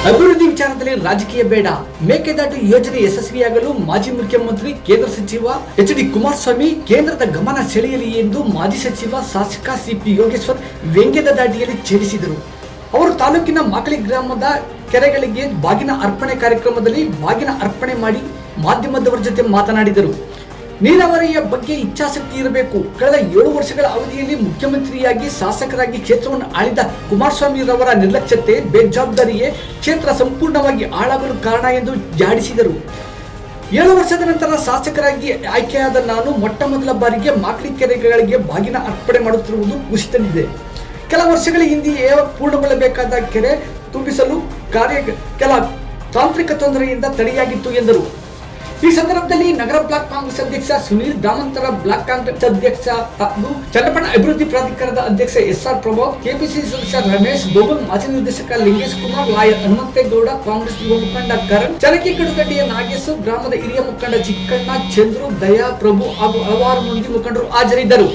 ಅಭಿವೃದ್ಧಿ ವಿಚಾರದಲ್ಲಿ ರಾಜಕೀಯ ಬೇಡ. ಮೇಕೆದಾಟು ಯೋಜನೆ ಯಶಸ್ವಿಯಾಗಲು ಮಾಜಿ ಮುಖ್ಯಮಂತ್ರಿ ಕೇಂದ್ರ ಸಚಿವ ಎಚ್.ಡಿ. ಕುಮಾರಸ್ವಾಮಿ ಕೇಂದ್ರದ ಗಮನ ಸೆಳೆಯಲಿ ಎಂದು ಮಾಜಿ ಸಚಿವ ಶಾಸಕ ಸಿ.ಪಿ. ಯೋಗೇಶ್ವರ್ ವ್ಯಂಗ್ಯದ ದಾಟಿಯಲ್ಲಿ ಛೇಡಿಸಿದರು. ಅವರು ತಾಲೂಕಿನ ಮಾಕಳಿ ಗ್ರಾಮದ ಕೆರೆಗಳಿಗೆ ಬಾಗಿನ ಅರ್ಪಣೆ ಕಾರ್ಯಕ್ರಮದಲ್ಲಿ ಬಾಗಿನ ಅರ್ಪಣೆ ಮಾಡಿ ಮಾಧ್ಯಮದವರ ಜೊತೆ ಮಾತನಾಡಿದರು. ನೀರಾವರಿಯ ಬಗ್ಗೆ ಇಚ್ಛಾಶಕ್ತಿ ಇರಬೇಕು. ಕಳೆದ 7 ವರ್ಷಗಳ ಅವಧಿಯಲ್ಲಿ ಮುಖ್ಯಮಂತ್ರಿಯಾಗಿ ಶಾಸಕರಾಗಿ ಕ್ಷೇತ್ರವನ್ನು ಆಳಿದ ಕುಮಾರಸ್ವಾಮಿ ರವರ ನಿರ್ಲಕ್ಷ್ಯತೆ, ಬೇಜವಾಬ್ದಾರಿಯೇ ಕ್ಷೇತ್ರ ಸಂಪೂರ್ಣವಾಗಿ ಹಾಳಾಗಲು ಕಾರಣ ಎಂದು ಜಾಡಿಸಿದರು. 7 ವರ್ಷದ ನಂತರ ಶಾಸಕರಾಗಿ ಆಯ್ಕೆಯಾದ ನಾನು ಮೊಟ್ಟ ಮೊದಲ ಬಾರಿಗೆ ಮಾಕಳಿ ಕೆರೆಗಳಿಗೆ ಬಾಗಿನ ಅರ್ಪಣೆ ಮಾಡುತ್ತಿರುವುದು ಖುಷಿ ತಂದಿದೆ. ಕೆಲ ವರ್ಷಗಳ ಹಿಂದೆಯೇ ಪೂರ್ಣಗೊಳ್ಳಬೇಕಾದ ಕೆರೆ ತುಂಬಿಸಲು ಕೆಲ ತಾಂತ್ರಿಕ ತೊಂದರೆಯಿಂದ ತಡೆಯಾಗಿತ್ತು ಎಂದರು. ಈ ಸಂದರ್ಭದಲ್ಲಿ ನಗರ ಬ್ಲಾಕ್ ಕಾಂಗ್ರೆಸ್ ಅಧ್ಯಕ್ಷ ಸುನೀಲ್, ಗ್ರಾಮಾಂತರ ಬ್ಲಾಕ್ ಕಾಂಗ್ರೆಸ್ ಅಧ್ಯಕ್ಷ ಹಾಗೂ ಚನ್ನಪಟ್ಟಣ ಅಭಿವೃದ್ಧಿ ಪ್ರಾಧಿಕಾರದ ಅಧ್ಯಕ್ಷ ಎಸ್.ಆರ್. ಪ್ರಭಾವ್, ಕೆಪಿಸಿಸಿ ಸದಸ್ಯ ರಮೇಶ್, ಗೋಗುಲ್, ಮಾಜಿ ನಿರ್ದೇಶಕ ಲಿಂಗೇಶ್ ಕುಮಾರ್, ಲಾಯರ್ ಹನುಮಂತೇಗೌಡ, ಕಾಂಗ್ರೆಸ್ ಯುವ ಮುಖಂಡ ಕರಣ್, ಚರಕಿಗಡುಗಡ್ಡಿಯ ನಾಗೇಶು, ಗ್ರಾಮದ ಹಿರಿಯ ಮುಖಂಡ ಚಿಕ್ಕಣ್ಣ, ಚಂದ್ರು, ದಯಾ, ಪ್ರಭು ಹಾಗೂ ಹಲವಾರು ಮಂದಿ ಮುಖಂಡರು ಹಾಜರಿದ್ದರು.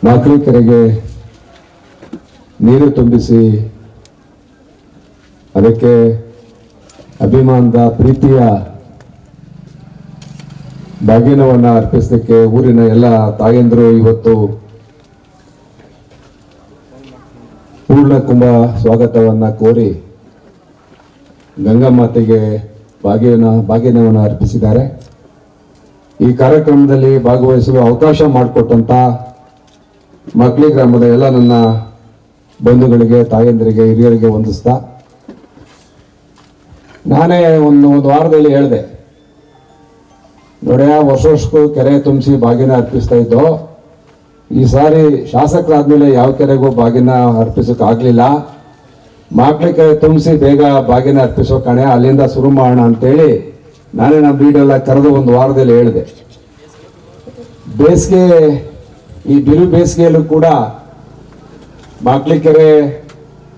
ಮಾಕಳಿ ಕೆರೆಗೆ ನೀರು ತುಂಬಿಸಿ ಅದಕ್ಕೆ ಅಭಿಮಾನದ ಪ್ರೀತಿಯ ಬಾಗಿನವನ್ನು ಅರ್ಪಿಸಲಿಕ್ಕೆ ಊರಿನ ಎಲ್ಲ ತಾಯಂದಿರು ಇವತ್ತು ಪೂರ್ಣ ಕುಂಭ ಸ್ವಾಗತವನ್ನು ಕೋರಿ ಗಂಗಾಮಾತೆಗೆ ಬಾಗಿನವನ್ನು ಅರ್ಪಿಸಿದ್ದಾರೆ. ಈ ಕಾರ್ಯಕ್ರಮದಲ್ಲಿ ಭಾಗವಹಿಸಲು ಅವಕಾಶ ಮಾಡಿಕೊಟ್ಟಂತ ಮಾಕಳಿ ಗ್ರಾಮದ ಎಲ್ಲ ನನ್ನ ಬಂಧುಗಳಿಗೆ, ತಾಯಂದಿರಿಗೆ, ಹಿರಿಯರಿಗೆ ವಂದಿಸ್ತಾ, ನಾನೇ ಒಂದು ವಾರದಲ್ಲಿ ಹೇಳಿದೆ ನೋಡ್ಯ, ವರ್ಷಕ್ಕೂ ಕೆರೆ ತುಂಬಿಸಿ ಬಾಗಿನ ಅರ್ಪಿಸ್ತಾ ಇದ್ದೋ, ಈ ಸಾರಿ ಶಾಸಕರಾದ್ಮೇಲೆ ಯಾವ ಕೆರೆಗೂ ಬಾಗಿನ ಅರ್ಪಿಸೋಕ್ಕಾಗಲಿಲ್ಲ, ಮಾಕಳಿ ಕೆರೆ ತುಂಬಿಸಿ ಬೇಗ ಬಾಗಿನ ಅರ್ಪಿಸೋ ಕಣೆ, ಅಲ್ಲಿಂದ ಶುರು ಮಾಡೋಣ ಅಂತೇಳಿ ನಾನೇ ನಮ್ಮ ಬೀಡೆಲ್ಲ ಕರೆದು ಒಂದು ವಾರದಲ್ಲಿ ಹೇಳಿದೆ. ಈ ಬಿರು ಬೇಸಿಗೆಯಲ್ಲೂ ಕೂಡ ಮಾಕಳಿ ಕೆರೆ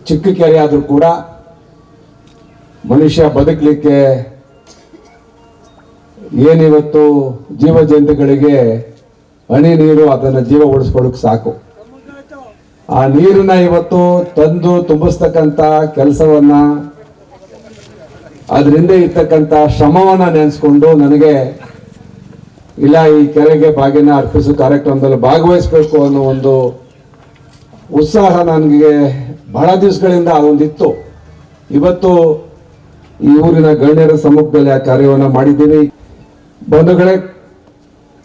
ಚಿಕ್ಕ ಕೆರೆ ಆದರೂ ಕೂಡ ಮನುಷ್ಯ ಬದುಕಲಿಕ್ಕೆ ಏನಿವತ್ತು ಜೀವ ಜಂತುಗಳಿಗೆ ಹನಿ ನೀರು ಅದನ್ನು ಜೀವ ಉಳಿಸ್ಕೊಳ್ಳೋಕೆ ಸಾಕು. ಆ ನೀರನ್ನ ಇವತ್ತು ತಂದು ತುಂಬಿಸ್ತಕ್ಕಂಥ ಕೆಲಸವನ್ನ, ಅದರಿಂದ ಇರ್ತಕ್ಕಂಥ ಶ್ರಮವನ್ನ ನೆನೆಸ್ಕೊಂಡು ನನಗೆ ಇಲ್ಲ, ಈ ಕೆರೆಗೆ ಬಾಗಿನ ಅರ್ಪಿಸೋ ಕಾರ್ಯಕ್ರಮದಲ್ಲಿ ಭಾಗವಹಿಸಬೇಕು ಅನ್ನೋ ಒಂದು ಉತ್ಸಾಹ ನನಗೆ ಬಹಳ ದಿವಸಗಳಿಂದ ಅದೊಂದಿತ್ತು. ಇವತ್ತು ಈ ಊರಿನ ಗಣ್ಯರ ಸಮ್ಮುಖದಲ್ಲಿ ಆ ಕಾರ್ಯವನ್ನು ಮಾಡಿದ್ದೀವಿ. ಬಂಧುಗಳೇ,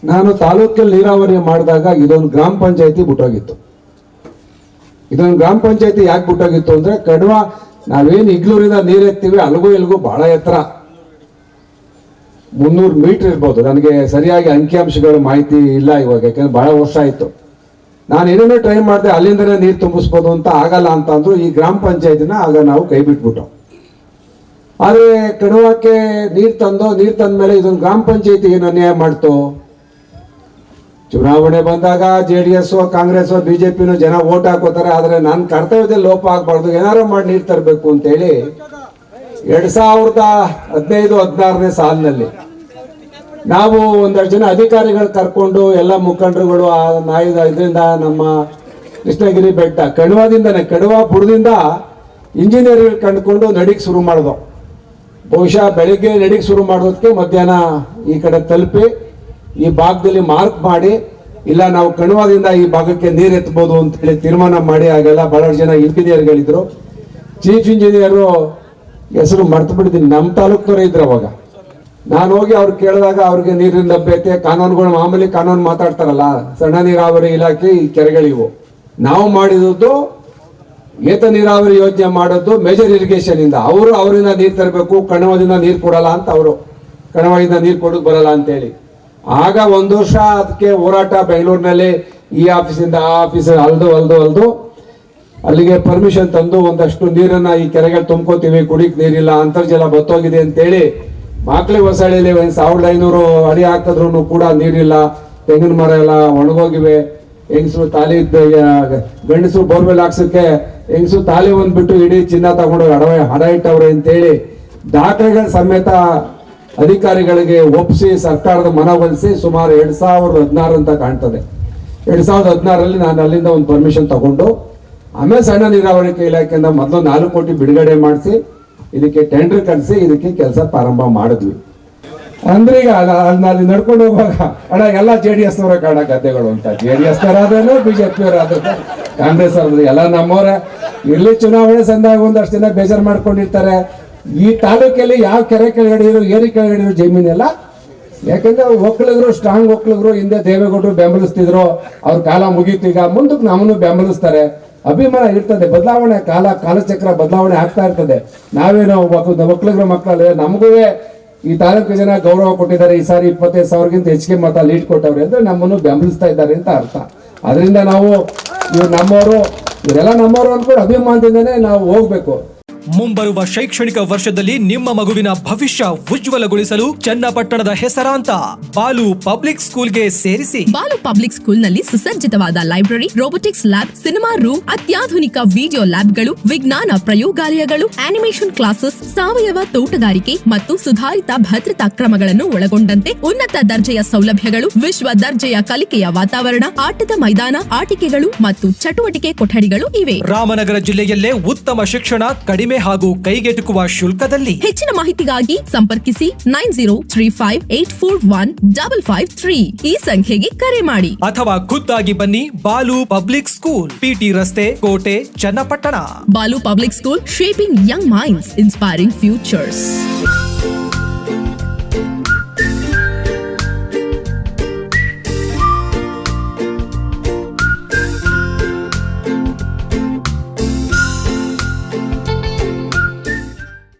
ನಾನು ತಾಲೂಕಲ್ಲಿ ನೀರಾವರಿ ಮಾಡಿದಾಗ ಇದೊಂದು ಗ್ರಾಮ ಪಂಚಾಯತಿ ಬಿಟ್ಟೋಗಿತ್ತು. ಇದೊಂದು ಗ್ರಾಮ ಪಂಚಾಯತಿ ಯಾಕೆ ಬಿಟ್ಟೋಗಿತ್ತು ಅಂದ್ರೆ, ಕಡ್ವ ನಾವೇನು ಇಗ್ಲೂರಿಂದ ನೀರು ಎತ್ತೀವಿ ಅಲ್ಗೂ ಇಲ್ಗೂ ಬಹಳ ಎತ್ತರ 300 ಮೀಟರ್ ಇರ್ಬೋದು. ನನಗೆ ಸರಿಯಾಗಿ ಅಂಕಿಅಂಶಗಳ ಮಾಹಿತಿ ಇಲ್ಲ ಇವಾಗ, ಯಾಕಂದ್ರೆ ಬಹಳ ವರ್ಷ ಆಯ್ತು. ನಾನು ಏನೇನೋ ಟ್ರೈ ಮಾಡಿದೆ, ಅಲ್ಲಿಂದನೇ ನೀರು ತುಂಬಿಸ್ಬೋದು ಅಂತ, ಆಗಲ್ಲ ಅಂತ ಅಂದ್ರು. ಈ ಗ್ರಾಮ ಪಂಚಾಯತಿನ ಆಗ ನಾವು ಕೈ ಬಿಟ್ಬಿಟ್ಟು, ಆದ್ರೆ ಕಡುವಕ್ಕೆ ನೀರು ತಂದ ಮೇಲೆ ಇದೊಂದು ಗ್ರಾಮ ಪಂಚಾಯತಿ ಏನು ಅನ್ಯಾಯ ಮಾಡ್ತು. ಚುನಾವಣೆ ಬಂದಾಗ JDS ಕಾಂಗ್ರೆಸ್ ಬಿಜೆಪಿನೂ ಜನ ಓಟ್ ಹಾಕೋತಾರೆ, ಆದ್ರೆ ನನ್ನ ಕರ್ತವ್ಯದಲ್ಲಿ ಲೋಪ ಆಗ್ಬಾರ್ದು, ಏನಾರು ಮಾಡಿ ನೀರು ತರಬೇಕು ಅಂತೇಳಿ 2015-16ನೇ ಸಾಲಿನಲ್ಲಿ ನಾವು ಒಂದಷ್ಟು ಜನ ಅಧಿಕಾರಿಗಳು ಕರ್ಕೊಂಡು ಎಲ್ಲ ಮುಖಂಡರುಗಳು ಇದರಿಂದ ನಮ್ಮ ಕೃಷ್ಣಗಿರಿ ಬೆಟ್ಟ ಕಡುವ ಬುಡದಿಂದ ಇಂಜಿನಿಯರ್ ಕಂಡುಕೊಂಡು ನಡಿಗೆ ಶುರು ಮಾಡಿದೋ. ಬಹುಶಃ ಬೆಳಿಗ್ಗೆ ನಡಿಗೆ ಶುರು ಮಾಡೋದಕ್ಕೆ ಮಧ್ಯಾಹ್ನ ಈ ಕಡೆ ತಲುಪಿ ಈ ಭಾಗದಲ್ಲಿ ಮಾರ್ಕ್ ಮಾಡಿ, ಇಲ್ಲ ನಾವು ಕಣವಾದಿಂದ ಈ ಭಾಗಕ್ಕೆ ನೀರು ಎತ್ತಬಹುದು ಅಂತ ಹೇಳಿ ತೀರ್ಮಾನ ಮಾಡಿ, ಆಗೆಲ್ಲ ಬಹಳಷ್ಟು ಜನ ಇಂಜಿನಿಯರ್ಗಳಿದ್ರು. ಚೀಫ್ ಇಂಜಿನಿಯರು ಹೆಸರು ಮರ್ತು ಬಿಟ್ಟಿದ್ದೀನಿ, ನಮ್ಮ ತಾಲೂಕ್ನವರೇ ಇದ್ರು ಅವಾಗ. ನಾನು ಹೋಗಿ ಅವ್ರು ಕೇಳಿದಾಗ ಅವ್ರಿಗೆ ನೀರಿನ ಲಭ್ಯತೆ, ಕಾನೂನುಗಳು, ಮಾಮೂಲಿ ಕಾನೂನು ಮಾತಾಡ್ತಾರಲ್ಲ, ಸಣ್ಣ ನೀರಾವರಿ ಇಲಾಖೆ ಈ ಕೆರೆಗಳಿವು. ನಾವು ಮಾಡಿದ್ದು ಏತ ನೀರಾವರಿ ಯೋಜನೆ ಮಾಡೋದು ಮೇಜರ್ ಇರಿಗೇಷನ್ ಇಂದ. ಅವರಿಂದ ನೀರು ತರಬೇಕು, ಕಣವದಿಂದ ನೀರು ಕೊಡಲ್ಲ ಅಂತ ಅವರು, ಕಣವದಿಂದ ನೀರು ಕೊಡೋದು ಬರಲ್ಲ ಅಂತೇಳಿ. ಆಗ ಒಂದು ವರ್ಷ ಅದಕ್ಕೆ ಹೋರಾಟ, ಬೆಂಗಳೂರಿನಲ್ಲಿ ಈ ಆಫೀಸಿಂದ ಆ ಆಫೀಸ್ ಅಲ್ದು ಅಲ್ಲಿಗೆ ಪರ್ಮಿಷನ್ ತಂದು ಒಂದಷ್ಟು ನೀರನ್ನ ಈ ಕೆರೆಗಳು ತುಂಬ್ಕೋತೀವಿ, ಕುಡಿಕ್ ನೀರಿಲ್ಲ, ಅಂತರ್ಜಲ ಬತ್ತೋಗಿದೆ ಅಂತೇಳಿ ಮಾಕ್ಳಿ ಹೊಸಳ್ಳಿಲಿ 1500 ಅಡಿ ಹಾಕಿದ್ರು ಕೂಡ ನೀರಿಲ್ಲ, ತೆಂಗಿನ ಮರ ಎಲ್ಲ ಒಣಗೋಗಿವೆ. ಹೆಂಗಸರು ತಾಲಿ, ಗಂಡಸರು ಬೋರ್ವೆಲ್ ಹಾಕ್ಸಕ್ಕೆ ಹೆಂಗಸರು ತಾಲಿ ಒಂದ್ಬಿಟ್ಟು ಇಡೀ ಚಿನ್ನ ತಗೊಂಡು ಹಡ ಇಟ್ಟವ್ರೆ ಅಂತೇಳಿ ದಾಖಲೆಗಳ ಸಮೇತ ಅಧಿಕಾರಿಗಳಿಗೆ ಒಪ್ಪಿಸಿ ಸರ್ಕಾರದ ಮನವೊಲಿಸಿ ಸುಮಾರು 2016 ಅಂತ ಕಾಣ್ತದೆ. 2016ರಲ್ಲಿ ನಾನು ಅಲ್ಲಿಂದ ಒಂದು ಪರ್ಮಿಷನ್ ತಗೊಂಡು ಆಮೇಲೆ ಸಣ್ಣ ನೀರಾವರಿ ಇಲಾಖೆಯಿಂದ ಮೊದಲು 4 ಕೋಟಿ ಬಿಡುಗಡೆ ಮಾಡಿಸಿ ಇದಕ್ಕೆ ಟೆಂಡರ್ ಕರೆಸಿ ಇದಕ್ಕೆ ಕೆಲಸ ಪ್ರಾರಂಭ ಮಾಡಿದ್ವಿ. ಅಂದ್ರೆ ಈಗ ಅಲ್ಲಿ ನಡ್ಕೊಂಡು ಹೋಗುವಾಗ ಅಣ್ಣ ಎಲ್ಲ JDS ನವರ ಕಾಣ ಗದ್ದೆಗಳು ಅಂತ, JDS ನವರಾದ್ರೂ BJP ಅವರಾದ್ರೂ ಕಾಂಗ್ರೆಸ್ ಅವ್ರದ್ದು ಎಲ್ಲ ನಮ್ಮವರೇ. ಇಲ್ಲಿ ಚುನಾವಣೆ ಸಂದಾಗ ಒಂದಷ್ಟು ದಿನ ಬೇಜಾರು ಮಾಡ್ಕೊಂಡಿರ್ತಾರೆ. ಈ ತಾಲೂಕಲ್ಲಿ ಯಾವ ಕೆರೆ ಕೆಳಗಡೆ ಇರೋ, ಏರಿ ಕೆಳಗಡೆ ಇರೋ ಜಮೀನೆಲ್ಲ, ಯಾಕಂದ್ರೆ ಒಕ್ಕಲಿಗರು, ಸ್ಟ್ರಾಂಗ್ ಒಕ್ಕಲಿಗರು ಹಿಂದೆ ದೇವೇಗೌಡರು ಬೆಂಬಲಿಸ್ತಿದ್ರು, ಅವ್ರ ಕಾಲ ಮುಗೀತು, ಈಗ ಮುಂದಕ್ಕೆ ನಮ್ಮನ್ನು ಬೆಂಬಲಿಸ್ತಾರೆ. ಅಭಿಮಾನ ಇರ್ತದೆ, ಬದಲಾವಣೆ ಕಾಲಚಕ್ರ ಬದಲಾವಣೆ ಆಗ್ತಾ ಇರ್ತದೆ. ನಾವೇನೋ ಒಕ್ಕಲಿಗರ ಮಕ್ಕಳಲ್ಲಿ ನಮಗೂ ಈ ತಾಲೂಕು ಜನ ಗೌರವ ಕೊಟ್ಟಿದ್ದಾರೆ. ಈ ಸಾರಿ 25,000ಗಿಂತ ಹೆಚ್ಚಿಗೆ ಮತ ಲೀಡ್ ಕೊಟ್ಟವ್ರೆ ಅಂದ್ರೆ ನಮ್ಮನ್ನು ಬೆಂಬಲಿಸ್ತಾ ಇದ್ದಾರೆ ಅಂತ ಅರ್ಥ. ಅದರಿಂದ ನಾವು ಇವ್ರು ನಮ್ಮವರು, ಇವರೆಲ್ಲ ನಮ್ಮವರು ಅಂದ್ಕೊಂಡು ಅಭಿಮಾನದಿಂದನೇ ನಾವು ಹೋಗ್ಬೇಕು. ಮುಂಬರುವ ಶೈಕ್ಷಣಿಕ ವರ್ಷದಲ್ಲಿ ನಿಮ್ಮ ಮಗುವಿನ ಭವಿಷ್ಯ ಉಜ್ವಲಗೊಳಿಸಲು ಚನ್ನಪಟ್ಟಣದ ಹೆಸರಾಂತ ಬಾಲು ಪಬ್ಲಿಕ್ ಸ್ಕೂಲ್ಗೆ ಸೇರಿಸಿ. ಬಾಲು ಪಬ್ಲಿಕ್ ಸ್ಕೂಲ್ನಲ್ಲಿ ಸುಸಜ್ಜಿತವಾದ library, robotics lab, cinema room, ಅತ್ಯಾಧುನಿಕ ವಿಡಿಯೋ ಲ್ಯಾಬ್ಗಳು, ವಿಜ್ಞಾನ ಪ್ರಯೋಗಾಲಯಗಳು, ಆನಿಮೇಷನ್ ಕ್ಲಾಸಸ್, ಸಾವಯವ ತೋಟಗಾರಿಕೆ ಮತ್ತು ಸುಧಾರಿತ ಭದ್ರತಾ ಕ್ರಮಗಳನ್ನು ಒಳಗೊಂಡಂತೆ ಉನ್ನತ ದರ್ಜೆಯ ಸೌಲಭ್ಯಗಳು, ವಿಶ್ವ ದರ್ಜೆಯ ಕಲಿಕೆಯ ವಾತಾವರಣ, ಆಟದ ಮೈದಾನ, ಆಟಿಕೆಗಳು ಮತ್ತು ಚಟುವಟಿಕೆ ಕೊಠಡಿಗಳು ಇವೆ. ರಾಮನಗರ ಜಿಲ್ಲೆಯಲ್ಲೇ ಉತ್ತಮ ಶಿಕ್ಷಣ, ಕಡಿಮೆ ಹಾಗೂ ಕೈಗೆಟುಕುವ ಶುಲ್ಕದಲ್ಲಿ. ಹೆಚ್ಚಿನ ಮಾಹಿತಿಗಾಗಿ ಸಂಪರ್ಕಿಸಿ 9035841553 ಈ ಸಂಖ್ಯೆಗೆ ಕರೆ ಮಾಡಿ ಅಥವಾ ಖುದ್ದಾಗಿ ಬನ್ನಿ. ಬಾಲು ಪಬ್ಲಿಕ್ ಸ್ಕೂಲ್, PT ರಸ್ತೆ, ಕೋಟೆ, Channapatna. Balu public school, shaping young minds, inspiring futures.